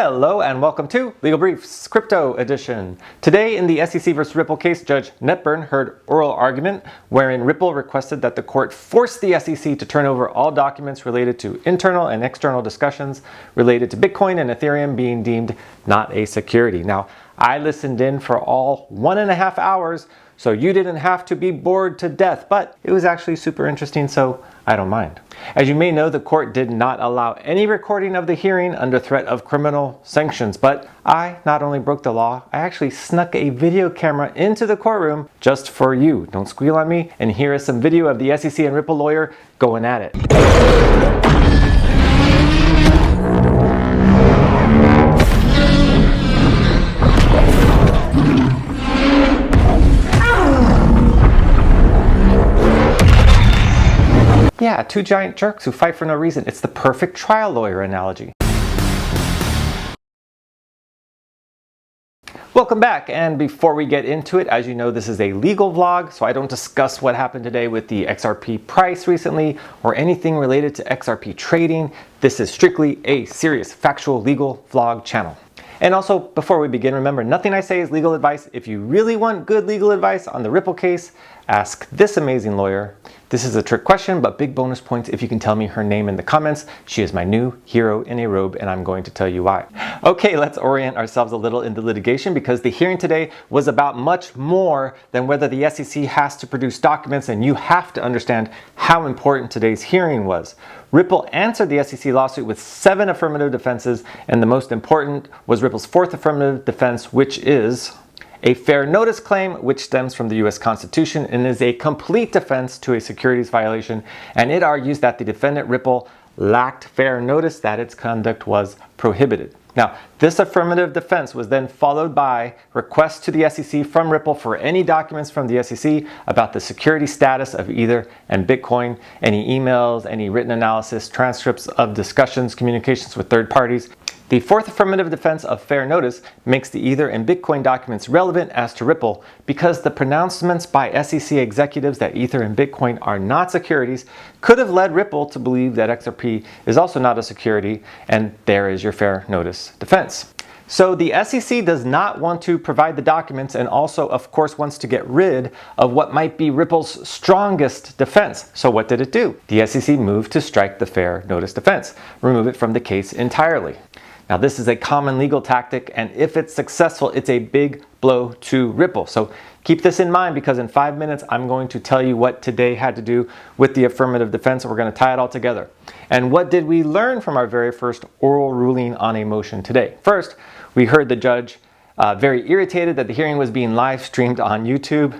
Hello and welcome to Legal Briefs Crypto Edition. Today in the SEC vs. Ripple case, Judge Netburn heard oral argument wherein Ripple requested that the court force the SEC to turn over all documents related to internal and external discussions related to Bitcoin and Ethereum being deemed not a security. Now, I listened in for all 1.5 hours, so you didn't have to be bored to death, but it was actually super interesting, so I don't mind. As you may know, the court did not allow any recording of the hearing under threat of criminal sanctions, but I not only broke the law, I actually snuck a video camera into the courtroom just for you. Don't squeal on me, and here is some video of the SEC and Ripple lawyer going at it. Yeah, two giant jerks who fight for no reason. It's the perfect trial lawyer analogy. Welcome back, and before we get into it, as you know, this is a legal vlog, so I don't discuss what happened today with the XRP price recently or anything related to XRP trading. This is strictly a serious, factual, legal vlog channel. And also, before we begin, remember, nothing I say is legal advice. If you really want good legal advice on the Ripple case, ask this amazing lawyer. This is a trick question, but big bonus points if you can tell me her name in the comments. She is my new hero in a robe, and I'm going to tell you why. Okay, let's orient ourselves a little into litigation, because the hearing today was about much more than whether the SEC has to produce documents, and you have to understand how important today's hearing was. Ripple answered the SEC lawsuit with 7 affirmative defenses, and the most important was Ripple's 4th affirmative defense, which is a fair notice claim, which stems from the US Constitution and is a complete defense to a securities violation, and it argues that the defendant Ripple lacked fair notice that its conduct was prohibited. Now, this affirmative defense was then followed by requests to the SEC from Ripple for any documents from the SEC about the security status of Ether and Bitcoin, any emails, any written analysis, transcripts of discussions, communications with third parties. The 4th affirmative defense of fair notice makes the Ether and Bitcoin documents relevant as to Ripple because the pronouncements by SEC executives that Ether and Bitcoin are not securities could have led Ripple to believe that XRP is also not a security, and there is your fair notice defense. So the SEC does not want to provide the documents, and also, of course, wants to get rid of what might be Ripple's strongest defense. So what did it do? The SEC moved to strike the fair notice defense, remove it from the case entirely. Now, this is a common legal tactic, and if it's successful, it's a big blow to Ripple. So keep this in mind, because in 5 minutes, I'm going to tell you what today had to do with the affirmative defense, and we're going to tie it all together. And what did we learn from our very first oral ruling on a motion today? First, we heard the judge very irritated that the hearing was being live streamed on YouTube.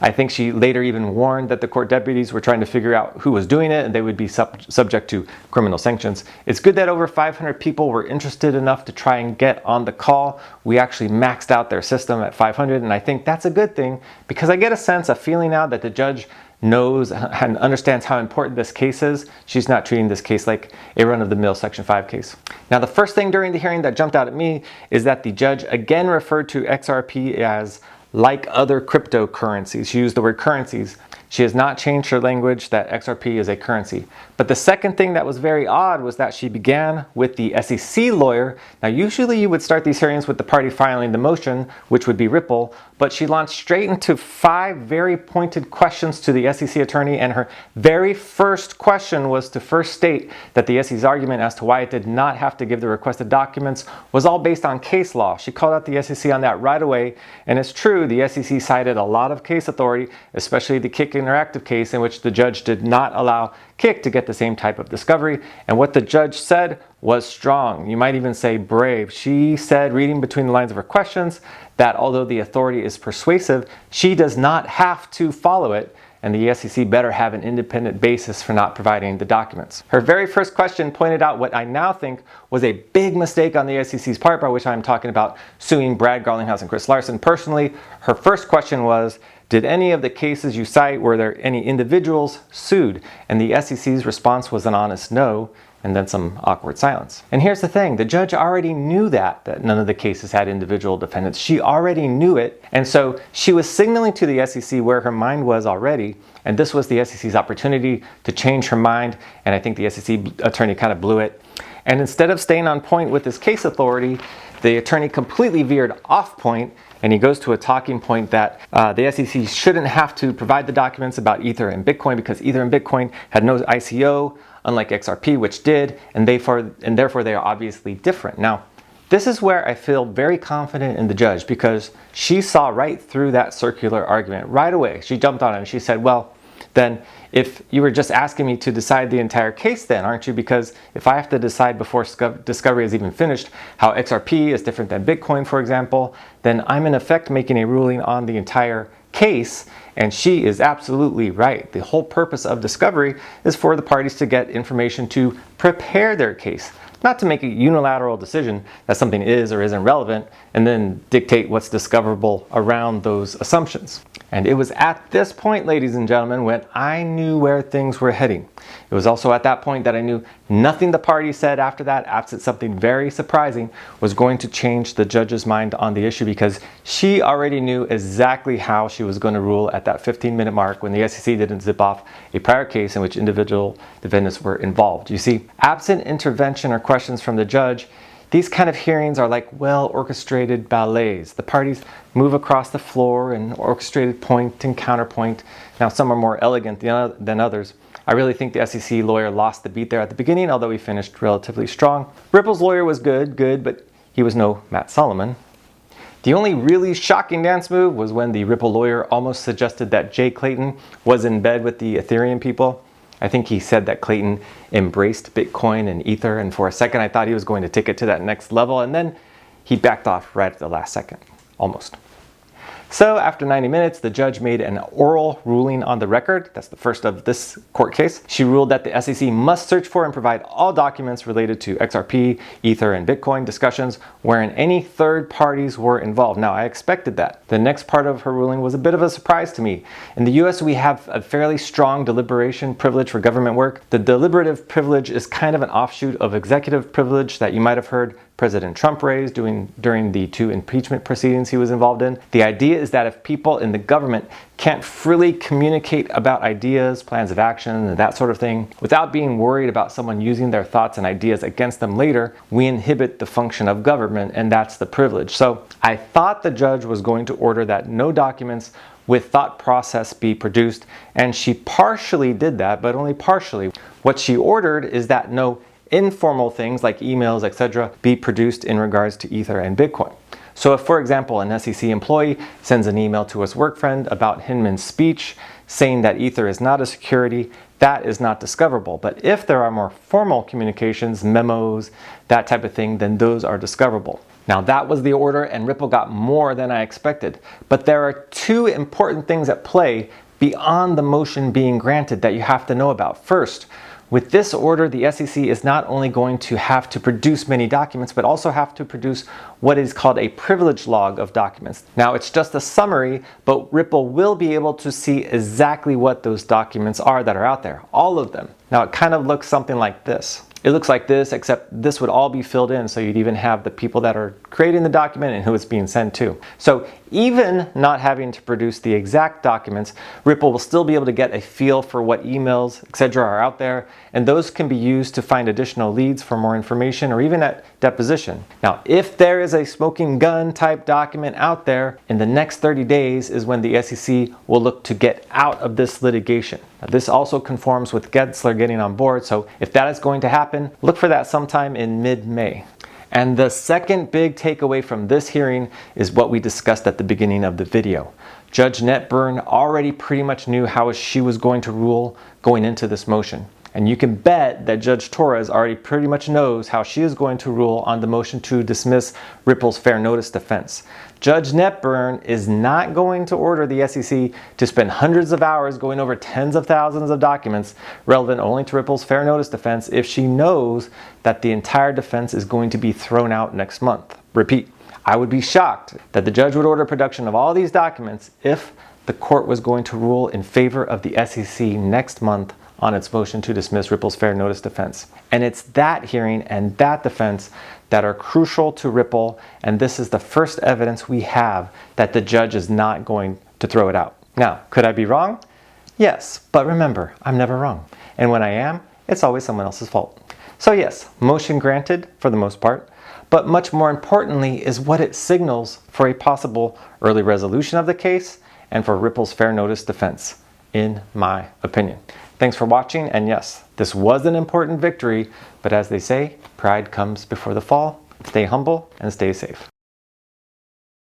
I think she later even warned that the court deputies were trying to figure out who was doing it and they would be subject to criminal sanctions. It's good that over 500 people were interested enough to try and get on the call. We actually maxed out their system at 500, and I think that's a good thing, because I get a sense, a feeling now that the judge knows and understands how important this case is. She's not treating this case like a run-of-the-mill Section 5 case. Now, the first thing during the hearing that jumped out at me is that the judge again referred to XRP as like other cryptocurrencies. She used the word currencies. She has not changed her language that XRP is a currency. But the second thing that was very odd was that she began with the SEC lawyer. Now, usually you would start these hearings with the party filing the motion, which would be Ripple, but she launched straight into 5 very pointed questions to the SEC attorney, and her very first question was to first state that the SEC's argument as to why it did not have to give the requested documents was all based on case law. She called out the SEC on that right away, and it's true, the SEC cited a lot of case authority, especially the Kik Interactive case, in which the judge did not allow Kik to get the same type of discovery, and what the judge said was strong. You might even say brave. She said, reading between the lines of her questions, that although the authority is persuasive, she does not have to follow it, and the SEC better have an independent basis for not providing the documents. Her very first question pointed out what I now think was a big mistake on the SEC's part, by which I'm talking about suing Brad Garlinghouse and Chris Larson personally. Her first question was, did any of the cases you cite, were there any individuals sued? And the SEC's response was an honest no, and then some awkward silence. And here's the thing, the judge already knew that none of the cases had individual defendants. She already knew it, and so she was signaling to the SEC where her mind was already, and this was the SEC's opportunity to change her mind, and I think the SEC attorney kind of blew it. And instead of staying on point with his case authority, the attorney completely veered off point, and he goes to a talking point that the SEC shouldn't have to provide the documents about Ether and Bitcoin because Ether and Bitcoin had no ICO, unlike XRP, which did, and therefore they are obviously different. Now, this is where I feel very confident in the judge, because she saw right through that circular argument right away. She jumped on it and she said, well, then if you were just asking me to decide the entire case then, aren't you? Because if I have to decide before discovery is even finished how XRP is different than Bitcoin, for example, then I'm in effect making a ruling on the entire case. And she is absolutely right. The whole purpose of discovery is for the parties to get information to prepare their case, not to make a unilateral decision that something is or isn't relevant and then dictate what's discoverable around those assumptions. And it was at this point, ladies and gentlemen, when I knew where things were heading. It was also at that point that I knew nothing the party said after that, absent something very surprising, was going to change the judge's mind on the issue, because she already knew exactly how she was going to rule at that 15-minute mark when the SEC didn't zip off a prior case in which individual defendants were involved. You see, absent intervention or questions from the judge, these kind of hearings are like well-orchestrated ballets. The parties move across the floor in orchestrated point and counterpoint. Now, some are more elegant than others. I really think the SEC lawyer lost the beat there at the beginning, although he finished relatively strong. Ripple's lawyer was good, but he was no Matt Solomon. The only really shocking dance move was when the Ripple lawyer almost suggested that Jay Clayton was in bed with the Ethereum people. I think he said that Clayton embraced Bitcoin and Ether, and for a second I thought he was going to take it to that next level, and then he backed off right at the last second, almost. So after 90 minutes, the judge made an oral ruling on the record. That's the first of this court case. She ruled that the SEC must search for and provide all documents related to XRP, Ether, and Bitcoin discussions wherein any third parties were involved. Now, I expected that. The next part of her ruling was a bit of a surprise to me. In the US, we have a fairly strong deliberation privilege for government work. The deliberative privilege is kind of an offshoot of executive privilege that you might have heard President Trump raised during the 2 impeachment proceedings he was involved in. The idea is that if people in the government can't freely communicate about ideas, plans of action, and that sort of thing, without being worried about someone using their thoughts and ideas against them later, we inhibit the function of government, and that's the privilege. So I thought the judge was going to order that no documents with thought process be produced, and she partially did that, but only partially. What she ordered is that no informal things like emails, etc., be produced in regards to Ether and Bitcoin. So if, for example, an SEC employee sends an email to his work friend about Hinman's speech saying that Ether is not a security, that is not discoverable. But if there are more formal communications, memos, that type of thing, then those are discoverable. Now, that was the order, and Ripple got more than I expected. But there are 2 important things at play beyond the motion being granted that you have to know about. First, with this order, the SEC is not only going to have to produce many documents, but also have to produce what is called a privilege log of documents. Now, it's just a summary, but Ripple will be able to see exactly what those documents are that are out there, all of them. Now, it kind of looks something like this. It looks like this, except this would all be filled in, so you'd even have the people that are creating the document and who it's being sent to. So even not having to produce the exact documents, Ripple will still be able to get a feel for what emails, etc. are out there, and those can be used to find additional leads for more information or even at deposition. Now, if there is a smoking gun type document out there, in the next 30 days is when the SEC will look to get out of this litigation. Now, this also conforms with Gensler getting on board, so if that is going to happen, look for that sometime in mid-May. And the second big takeaway from this hearing is what we discussed at the beginning of the video. Judge Netburn already pretty much knew how she was going to rule going into this motion. And you can bet that Judge Torres already pretty much knows how she is going to rule on the motion to dismiss Ripple's fair notice defense. Judge Netburn is not going to order the SEC to spend hundreds of hours going over tens of thousands of documents relevant only to Ripple's fair notice defense if she knows that the entire defense is going to be thrown out next month. Repeat, I would be shocked that the judge would order production of all these documents if the court was going to rule in favor of the SEC next month on its motion to dismiss Ripple's fair notice defense. And it's that hearing and that defense that are crucial to Ripple, and this is the first evidence we have that the judge is not going to throw it out. Now, could I be wrong? Yes, but remember, I'm never wrong. And when I am, it's always someone else's fault. So yes, motion granted for the most part, but much more importantly is what it signals for a possible early resolution of the case and for Ripple's fair notice defense, in my opinion. Thanks for watching, and yes, this was an important victory, but as they say, pride comes before the fall. Stay humble and stay safe.